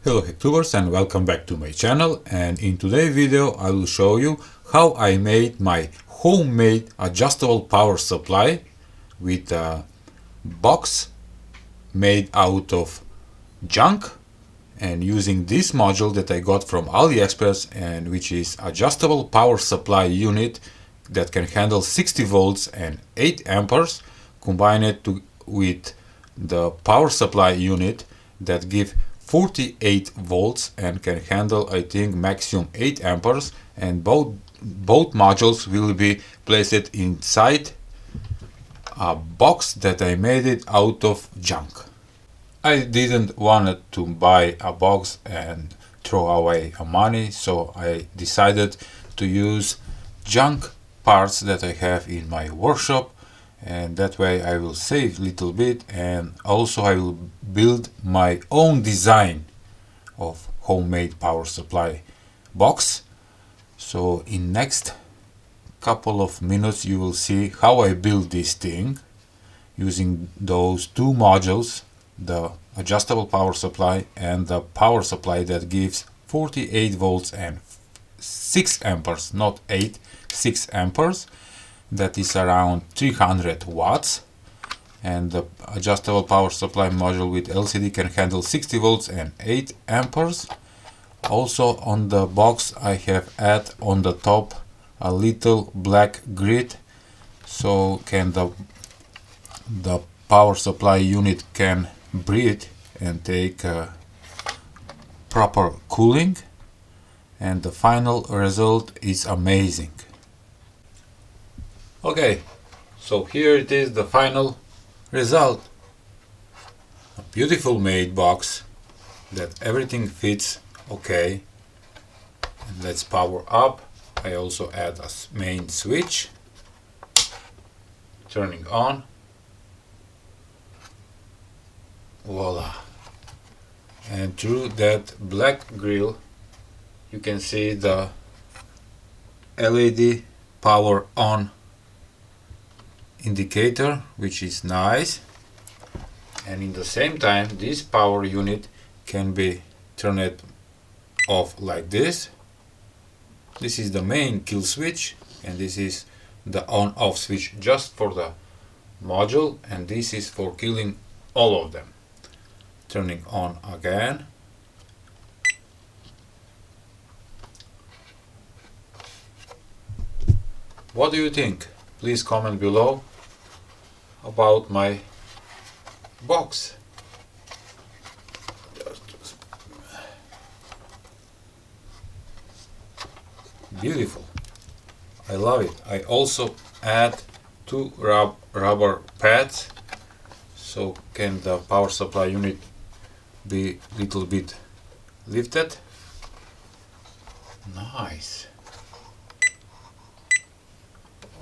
Hello Hacktuber and welcome back to my channel, and in today's video I will show you how I made my homemade adjustable power supply with a box made out of junk and using this module that I got from AliExpress, and which is adjustable power supply unit that can handle 60 volts and 8 amperes combined with the power supply unit that give 48 volts and can handle, I think, maximum 8 amperes, and both modules will be placed inside a box that I made it out of junk. I didn't want to buy a box and throw away money, so I decided to use junk parts that I have in my workshop, and that way I will save a little bit, and also I will build my own design of homemade power supply box. So in next couple of minutes you will see how I build this thing using those two modules, the adjustable power supply and the power supply that gives 48 volts and 6 amperes, not 8, 6 amperes. That is around 300 watts, and the adjustable power supply module with LCD can handle 60 volts and 8 amperes. Also on the box I have add on the top a little black grid, so can the power supply unit can breathe and take proper cooling, and the final result is amazing. Okay, so here it is, the final result. A beautiful made box that everything fits okay. And let's power up. I also add a main switch, turning on. Voila! And through that black grill you can see the LED power on indicator, which is nice, and in the same time this power unit can be turned off like this. This is the main kill switch, and this is the on-off switch just for the module, and this is for killing all of them. Turning on again. What do you think? Please comment below about my box. Beautiful. I love it. I also add two rubber pads, so can the power supply unit be little bit lifted. Nice.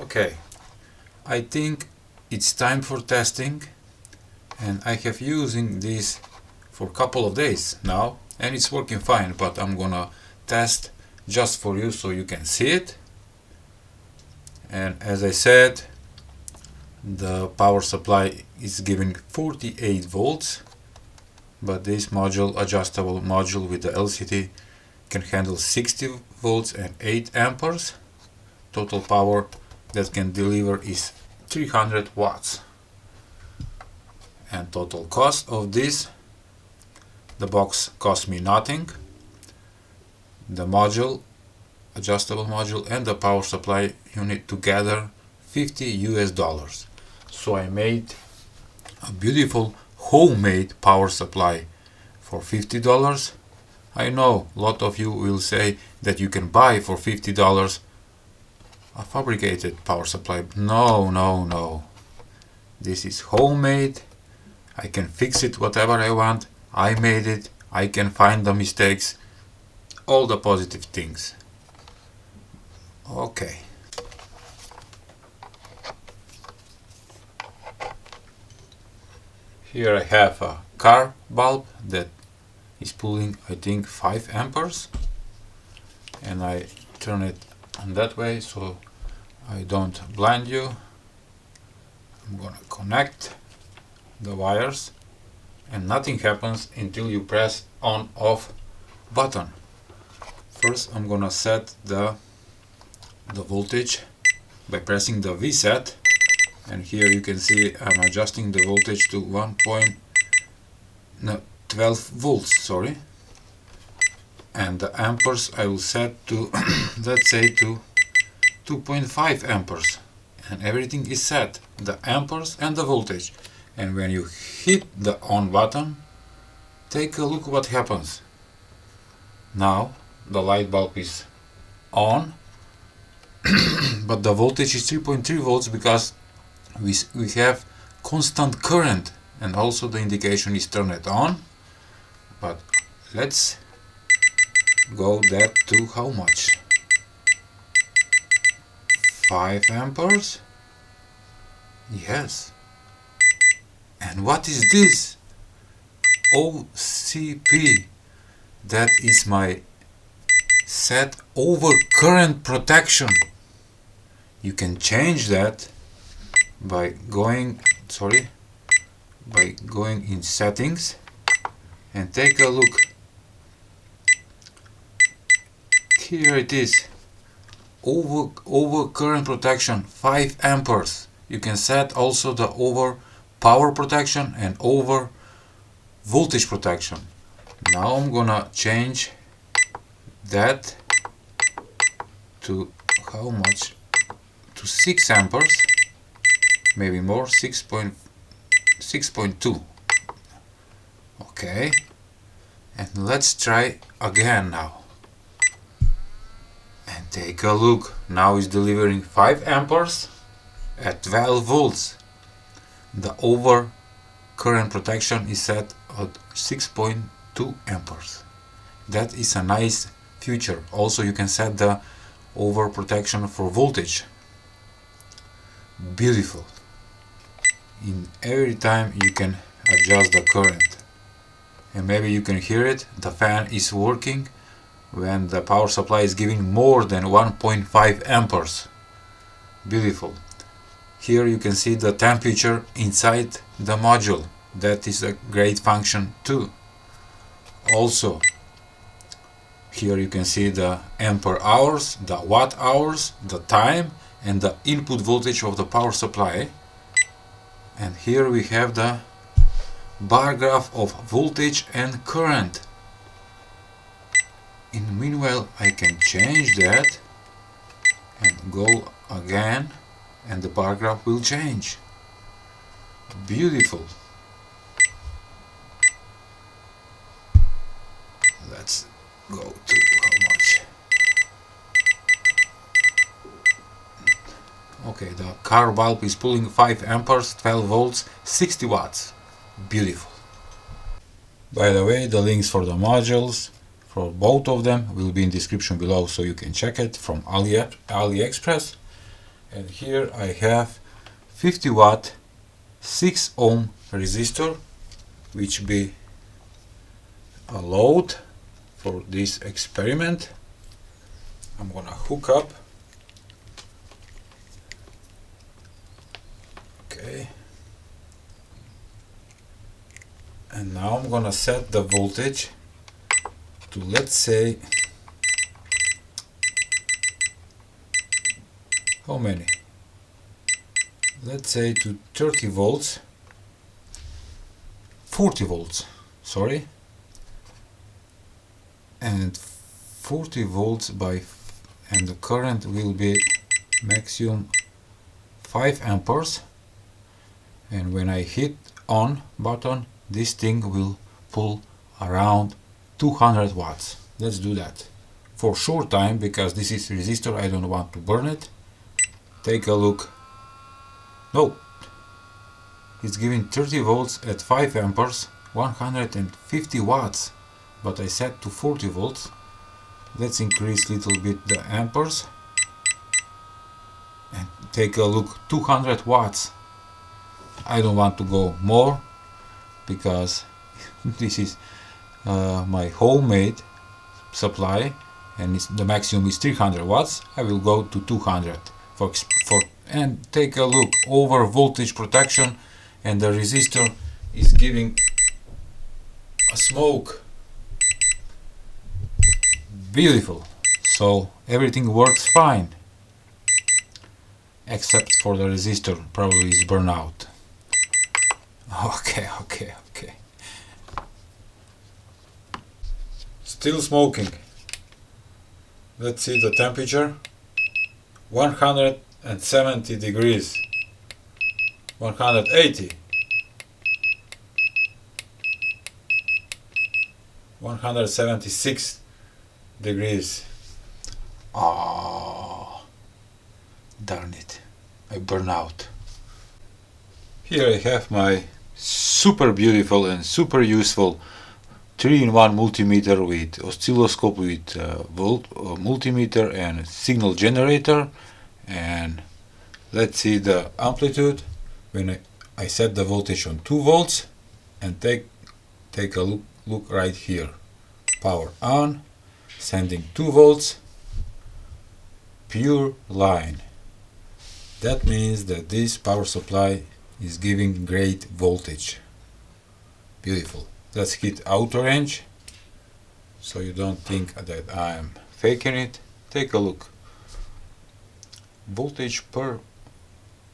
Okay, I think it's time for testing, and I have using this for a couple of days now and it's working fine, but I'm gonna test just for you so you can see it. And as I said, the power supply is giving 48 volts, but this module, adjustable module with the LCD, can handle 60 volts and 8 amperes. Total power that can deliver is 300 watts. And total cost of this, the box cost me nothing. The module, adjustable module, and the power supply unit together $50 US. So I made a beautiful homemade power supply for $50. I know a lot of you will say that you can buy for $50 a fabricated power supply. No, no, no. This is homemade. I can fix it whatever I want. I made it. I can find the mistakes. All the positive things. Okay. Here I have a car bulb that is pulling, I think, 5 amperes, and I turn it on that way so I don't blind you. I'm gonna connect the wires, and nothing happens until you press on off button. First I'm gonna set the voltage by pressing the V set, and here you can see I'm adjusting the voltage to 12 volts, sorry, and the amperes I will set to let's say to 2.5 amperes, and everything is set, the amperes and the voltage. And when you hit the on button, take a look what happens. Now the light bulb is on but the voltage is 3.3 volts because we have constant current, and also the indication is turned on. But let's go that to how much? 5 amperes? Yes. And what is this? OCP. That is my set over current protection. You can change that by going in settings and take a look. Here it is. Over current protection 5 amperes. You can set also the over power protection and over voltage protection. Now I'm gonna change that to how much? To 6 amperes, maybe more, 6.2. Okay, and let's try again now. And take a look. Now it's delivering 5 amperes at 12 volts. The over current protection is set at 6.2 amperes. That is a nice feature. Also you can set the over protection for voltage. Beautiful. In every time you can adjust the current, and maybe you can hear it, the fan is working when the power supply is giving more than 1.5 amperes. Beautiful. Here you can see the temperature inside the module. That is a great function too. Also here you can see the ampere hours, the watt hours, the time, and the input voltage of the power supply. And here we have the bar graph of voltage and current. In the meanwhile I can change that and go again, and the bar graph will change. Beautiful. Let's go to how much? Okay, the car bulb is pulling 5 amperes, 12 volts, 60 watts. Beautiful. By the way, the links for the modules for both of them will be in description below, so you can check it from AliExpress. And here I have 50 watt 6 ohm resistor, which be a load for this experiment. I'm gonna hook up. Okay, and now I'm gonna set the voltage to, let's say, how many? Let's say to 30 volts, 40 volts, sorry, and 40 volts and the current will be maximum 5 amperes. And when I hit on button, this thing will pull around 200 watts. Let's do that for short time, because this is resistor, I don't want to burn it. Take a look. No, it's giving 30 volts at 5 amperes, 150 watts, but I set to 40 volts. Let's increase little bit the amperes and take a look, 200 watts. I don't want to go more because this is my homemade supply, and the maximum is 300 watts. I will go to 200 and take a look, over voltage protection, and the resistor is giving a smoke. Beautiful. So everything works fine, except for the resistor, probably is burnout. Okay. Still smoking. Let's see the temperature. 170 degrees. 180. 176 degrees. Ah, darn it, I burn out. Here I have my super beautiful and super useful 3-in-1 multimeter with oscilloscope with multimeter and signal generator. And let's see the amplitude when I set the voltage on 2 volts and take a look right here. Power on, sending 2 volts, pure line. That means that this power supply is giving great voltage. Beautiful. Let's hit auto range so you don't think that I am faking it. Take a look. Voltage per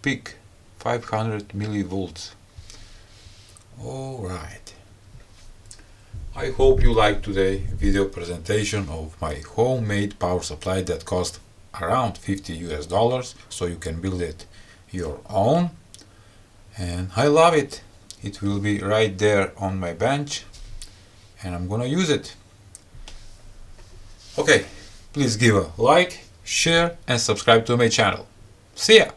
peak 500 millivolts. Alright. I hope you liked today's video presentation of my homemade power supply that cost around $50 so you can build it your own. And I love it. It will be right there on my bench and I'm gonna use it. Okay, please give a like, share and subscribe to my channel. See ya!